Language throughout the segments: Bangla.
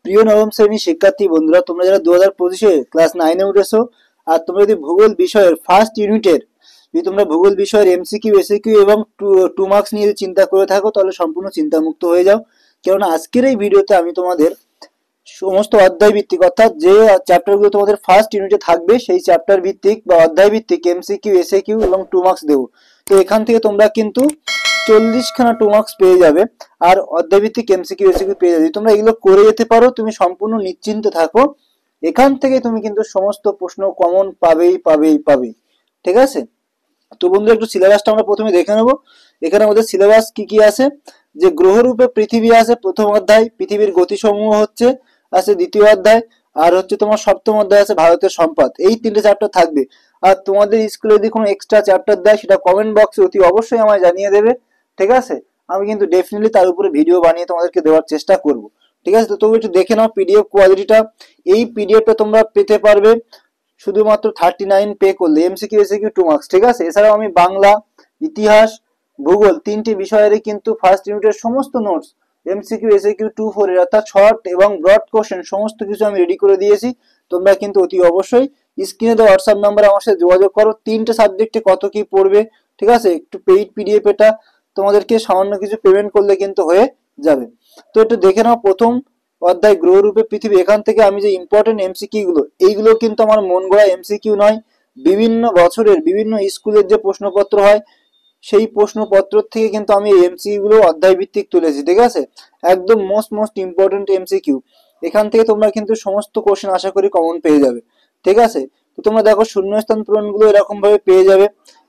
প্রিয় নবম শ্রেণীর শিক্ষার্থী বন্ধুরা, তোমরা যারা 2025-এ ক্লাস 9-এ উঠেছো আর তোমরা যদি ভূগোল বিষয়ের ফার্স্ট ইউনিটের যদি তোমরা ভূগোল বিষয়ের এমসিকিউ এসিকিউ এবং টু মার্কস নিয়ে চিন্তা করে থাকো, তাহলে সম্পূর্ণ চিন্তামুক্ত হয়ে যাও। কারণ আজকের এই ভিডিওতে আমি তোমাদের সমস্ত অধ্যায় ভিত্তিক, অর্থাৎ যে চ্যাপ্টারগুলো তোমাদের ফার্স্ট ইউনিটে থাকবে সেই চ্যাপ্টার ভিত্তিক বা অধ্যায় ভিত্তিক এমসিকিউ এসিকিউ এবং টু মার্কস দেবো। তো এখান থেকে তোমরা কিন্তু 40খানা টু মার্কস পেয়ে যাবে আর অধ্যায় ভিত্তিক এমসিকিউ এসিকিউ পেয়ে যাবে। তোমরা এগুলো করে যেতে পারো, তুমি সম্পূর্ণ নিশ্চিন্ত থাকো। এখান থেকে তুমি কিন্তু সমস্ত প্রশ্ন কমন পাবেই। ঠিক আছে? তো বন্ধু, একটু সিলেবাসটা আমরা প্রথমে দেখে নেবো। এখানে আমাদের সিলেবাস কি কি আছে, যে গ্রহরূপে পৃথিবী আছে প্রথম অধ্যায়, পৃথিবীর গতিসমূহ আছে দ্বিতীয় অধ্যায়, আর তোমার সপ্তম অধ্যায় আছে ভারতের সম্পদ। এই তিনটে চ্যাপ্টার থাকবে। আর তোমাদের স্কুলে যদি কোনো এক্সট্রা চ্যাপ্টার দেয় সেটা কমেন্ট বক্সে অতি অবশ্যই আমায় জানিয়ে দেবে। ঠিক আছে? আমি কিন্তু ডেফিনেটলি তার উপরে ভিডিও বানিয়ে তোমাদেরকে দেওয়ার চেষ্টা করব। ঠিক আছে? তো তুমি একটু দেখে নাও পিডিএফ কোয়ালিটিটা। এই পিডিএফটা তোমরা পেতে পারবে শুধুমাত্র 39 পে করলে, এমসিকিউ এসিকিউ টু মার্কস। ঠিক আছে? এছাড়াও আমি বাংলা, ইতিহাস, ভূগোল তিনটি বিষয়েরই কিন্তু ফার্স্ট ইউনিটের সমস্ত নোটস এমসিকিউ এসিকিউ 2-4 এর অর্থাৎ শর্ট এবং ব্রড কোশ্চেন সমস্ত কিছু আমি রেডি করে দিয়েছি। তোমরা কিন্তু অতি অবশ্যই স্ক্রিনে দেওয়া হোয়াটসঅ্যাপ নাম্বারে আমার সাথে যোগাযোগ করো। তিনটে সাবজেক্টে কত কি পড়বে, ঠিক আছে, একটু পেইড পিডিএফ, এটা তোমাদেরকে সামান্য কিছু পেমেন্ট করলে কিন্তু হয়ে যাবে। তো একটু দেখে নাও প্রথম অধ্যায় গ্রহরূপে পৃথিবী। এখান থেকে আমি যে ইম্পর্টেন্ট এমসিকিউ গুলো, এইগুলো কিন্তু আমার মন গড়া এমসিকিউ নয়, বিভিন্ন বছরের বিভিন্ন স্কুলের যে প্রশ্নপত্র হয় সেই প্রশ্নপত্র থেকে কিন্তু আমি এই এমসিকিউ গুলো অধ্যায় ভিত্তিক তুলেছি। ঠিক আছে? একদম মোস্ট ইম্পর্টেন্ট এমসিকিউ। এখান থেকে তোমরা কিন্তু সমস্ত কোশ্চেন আশা করি কমন পেয়ে যাবে। ঠিক আছে? তো তোমরা দেখো শূন্যস্থান পূরণ গুলো এরকম ভাবে পেয়ে যাবে।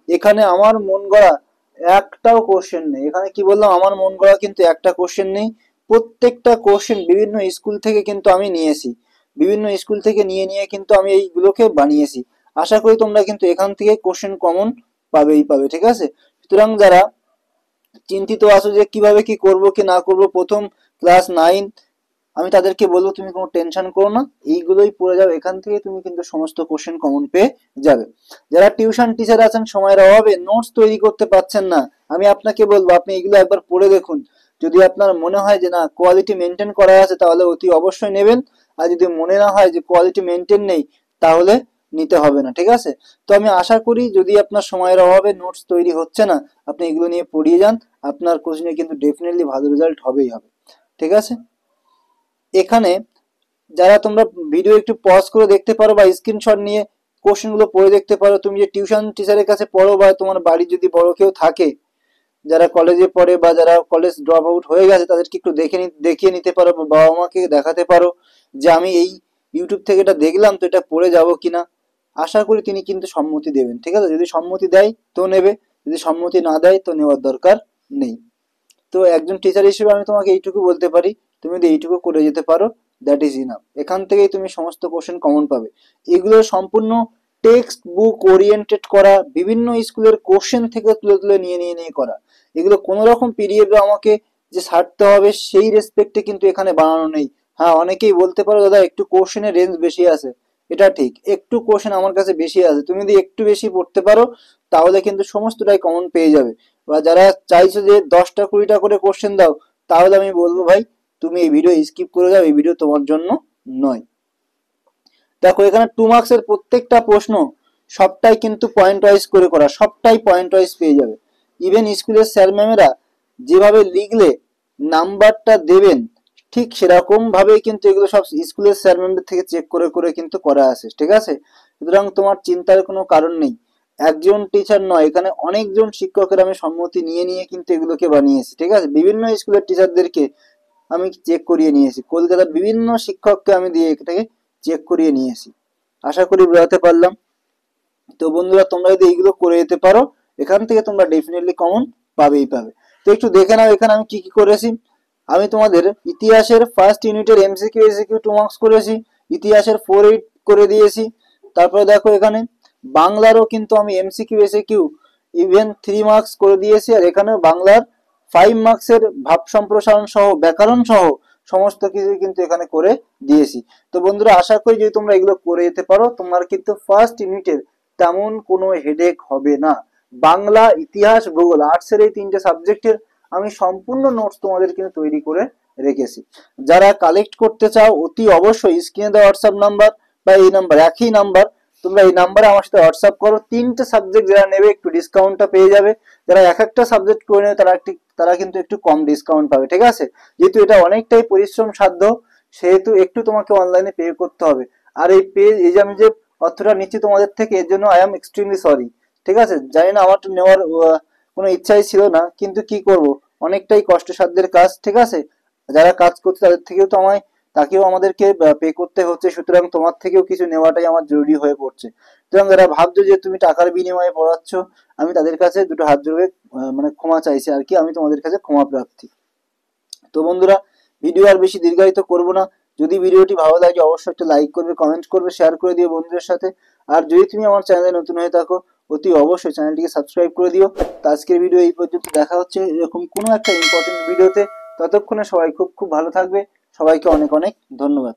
এখানে আমার মন গড়া একটাও কোশ্চেন নেই। এখানে কি বললাম, আমার মন গড়া কিন্তু একটা কোশ্চেন নেই। প্রত্যেকটা কোশ্চেন বিভিন্ন স্কুল থেকে কিন্তু আমি নিয়েছি, বিভিন্ন স্কুল থেকে নিয়ে কিন্তু আমি এইগুলোকে বানিয়েছি। আশা করি তোমরা কিন্তু এখান থেকে কোশ্চেন কমন পাবে। ঠিক আছে? সুতরাং যারা চিন্তিত আছো যে কিভাবে কি করব কি না করব প্রথম ক্লাস 9, আমি তাদেরকে বলবো তুমি কোনো টেনশন করো না, এইগুলোই পড়ে যাও। এখান থেকে তুমি কিন্তু সমস্ত কোশ্চেন কমন পেয়ে যাবে। যারা টিউশন টিচার আছেন, সময়ের অভাবে নোটস তৈরি করতে পারছেন না, আমি আপনাকে বলবো আপনি এগুলো একবার পড়ে দেখুন। যদি আপনার মনে হয় যে না কোয়ালিটি মেনটেন করা আছে, তাহলে অতি অবশ্যই নেবেন। আর যদি মনে না হয় যে কোয়ালিটি মেনটেন নেই, তাহলে নিতে হবে না। ঠিক আছে? তো আমি আশা করি যদি আপনার সময়ের অভাবে নোটস তৈরি হচ্ছে না, আপনি এগুলো নিয়ে পড়িয়ে যান, আপনার কোচিংয়ে কিন্তু ডেফিনেটলি ভালো রেজাল্ট হবেই হবে। ঠিক আছে? এখানে যারা তোমরা ভিডিও একটু পজ করে দেখতে পারো বা স্ক্রিনশট নিয়ে কোশ্চেন গুলো পড়ে দেখতে পারো, তুমি যে টিউশন টিচারের কাছে পড়ো বা তোমার বাড়ি যদি বড় কেউ থাকে যারা কলেজে পড়ে বা যারা কলেজ ড্রপ আউট হয়ে গেছে, তাদেরকে একটু দেখিয়ে নিতে পারো বা বাবা মাকে দেখাতে পারো যে আমি এই ইউটিউব থেকে এটা দেখলাম, তো এটা পড়ে যাব কিনা। আশা করি তিনি কিন্তু সম্মতি দেবেন। ঠিক আছে? যদি সম্মতি দেয় তো নেবে, যদি সম্মতি না দেয় তো নেওয়ার দরকার নেই। তো একজন টিচার হিসেবে আমি তোমাকে এইটুকু বলতে পারি, তুমি যদি এইটুকু করে যেতে পারো, দ্যাট ইজ ইনাফ। এখান থেকেই তুমি সমস্ত কোশ্চেন কমন পাবে। এগুলো সম্পূর্ণ টেক্সট বুক ওরিয়েন্টেড করা, বিভিন্ন স্কুলের কোশ্চেন থেকে তুলে নিয়ে করা। এগুলো কোনো রকম পিডিএফ আমাকে যে ছাড়তে হবে সেই রেসপেক্টে কিন্তু এখানে বানানো নেই। হ্যাঁ, অনেকেই বলতে পারো দাদা একটু কোশ্চেনের রেঞ্জ বেশি আছে। এটা ঠিক, একটু কোশ্চেন আমার কাছে বেশি আছে। তুমি যদি একটু বেশি পড়তে পারো, তাহলে কিন্তু সমস্তটাই কমন পেয়ে যাবে। বা যারা চাইছো যে 10টা 20টা করে কোশ্চেন দাও, তাহলে আমি বলবো ভাই তুমি এই ভিডিও স্কিপ করে যাও, এই ভিডিও তোমার জন্য নয়। দেখো এখানে টু মার্কসের প্রত্যেকটা প্রশ্ন সবটাই কিন্তু পয়েন্ট ওয়াইজ করে করা, সবটাই পয়েন্ট ওয়াইজ পেয়ে যাবে। ইভেন স্কুলের স্যার ম্যামেরা যেভাবে লিখলে নাম্বারটা দেবেন, ঠিক সেরকম ভাবেই কিন্তু এগুলো সব স্কুলের স্যার ম্যামদের থেকে চেক করে কিন্তু করা আছে। ঠিক আছে? সুতরাং তোমার চিন্তার কোনো কারণ নেই। একজন টিচার নয়, এখানে অনেকজন শিক্ষকের আমি সম্মতি নিয়ে কিন্তু এগুলোকে বানিয়েছি। ঠিক আছে? বিভিন্ন স্কুলের টিচারদেরকে আমি চেক করিয়ে নিয়েছি, কলকাতার বিভিন্ন শিক্ষককে আমি দিয়ে এটাকে চেক করিয়ে নিয়েছি। আশা করি বোঝাতে পারলাম। তো বন্ধুরা, তোমরা যদি এইগুলো করে যেতে পারো, এখান থেকে তোমরা ডেফিনেটলি কমন পাবে। তো একটু দেখে নাও এখানে আমি কি কি করেছি। আমি তোমাদের ইতিহাসের ফার্স্ট ইউনিটের এমসিকিউ এসিকিউ 2 মার্কস করেছি, ইতিহাসের 4-8 করে দিয়েছি। তারপরে দেখো এখানে বাংলারও কিন্তু আমি এমসিকিউ এসিকিউ ইভেন 3 মার্কস করে দিয়েছি। আর এখানে বাংলার 5 মার্কসের ভাব সম্প্রসারণ সহ ব্যাকরণ সহ সমস্ত কিছু কিন্তু এখানে করে দিয়েছি। তো বন্ধুরা, আশা করি যদি তোমরা এগুলো করে যেতে পারো, তোমার কিন্তু ফার্স্ট ইউনিটের তেমন কোনো হেডেক হবে না। বাংলা, ইতিহাস, ভূগোল, আর্টসের এই তিনটে সাবজেক্টের আমি সম্পূর্ণ নোটস তোমাদের কিন্তু তৈরি করে রেখেছি। যারা কালেক্ট করতে চাও অতি অবশ্যই স্ক্রিনে দেওয়া হোয়াটসঅ্যাপ নাম্বার বা এই নাম্বার, একই নাম্বার, তোমরা এই নাম্বারে আমার সাথে হোয়াটসঅ্যাপ করো। 3টে সাবজেক্ট যারা নেবে একটু ডিসকাউন্টটা পেয়ে যাবে, যারা এক একটা সাবজেক্ট করে নেবে তারা কিন্তু একটু কম ডিসকাউন্ট পাবে, ঠিক আছে। যেহেতু এটা অনেকটাই পরিশ্রম সাধ্য, সেহেতু একটু তোমাকে অনলাইনে পে করতে হবে। আর এই যে আমি যে অর্থটা নিচ্ছি তোমাদের থেকে, এর জন্য আই এম এক্সট্রিমলি সরি, ঠিক আছে। জানি না, আমার তো নেওয়ার কোনো ইচ্ছাই ছিল না, কিন্তু কি করব, অনেকটাই কষ্টসাধ্যের কাজ, ঠিক আছে। যারা কাজ করছে তাদের থেকেও তো তাকেও আমাদেরকে পে করতে হচ্ছে, সুতরাং তোমার থেকেও কিছু নেওয়াটাই আমার জরুরি হয়ে পড়ছে। সুতরাং যারা ভাবছো যে তুমি টাকার বিনিময়ে পড়াচ্ছ, আমি তাদের কাছে দুটো হাত জোড়ে মানে ক্ষমা চাইছি আর কি, আমি তোমাদের কাছে ক্ষমা প্রার্থী। তো বন্ধুরা, ভিডিও আর বেশি দীর্ঘায়িত করব না। যদি ভিডিওটি ভালো লাগে অবশ্যই একটা লাইক করবে, কমেন্ট করবে, শেয়ার করে দিও বন্ধুদের সাথে। আর যদি তুমি আমার চ্যানেলে নতুন হয়ে থাকো, অতি অবশ্যই চ্যানেলটিকে সাবস্ক্রাইব করে দিও। তো আজকের ভিডিও এই পর্যন্ত, দেখা হচ্ছে এরকম কোনো একটা ইম্পর্টেন্ট ভিডিওতে। ততক্ষণে সবাই খুব খুব ভালো থাকবে। সবাইকে অনেক অনেক ধন্যবাদ।